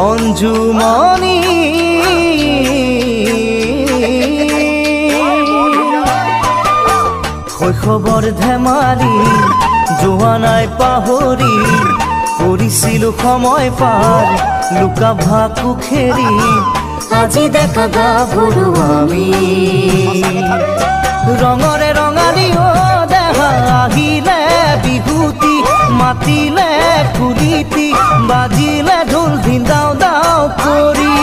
অঞ্জুমণি শৈশৱৰ ধেমালি যোৱা নাই পাহৰি কৰিছিলো সময় পাৰ লুকা ভাকু খেৰি আজি দেখা গাভৰু আমি ৰঙৰে ৰঙালী দেহা আহিলে বিহুতি মাতিলে কুলিতি বাজিলে ঢোল ধিন্দাও দাও কৰি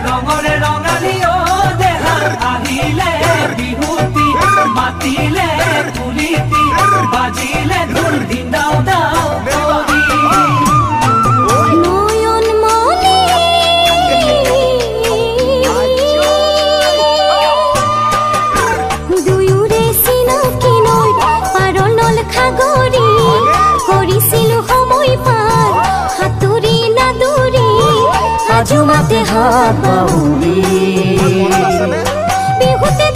ৰঙৰে ৰঙালী দেহা আহিলে বিহুতি মাতিলে কুলিতি বাজিলে ঢোল ধিন্দাও দাও কৰি আজো মাতে হাত বাউলি বিহুতে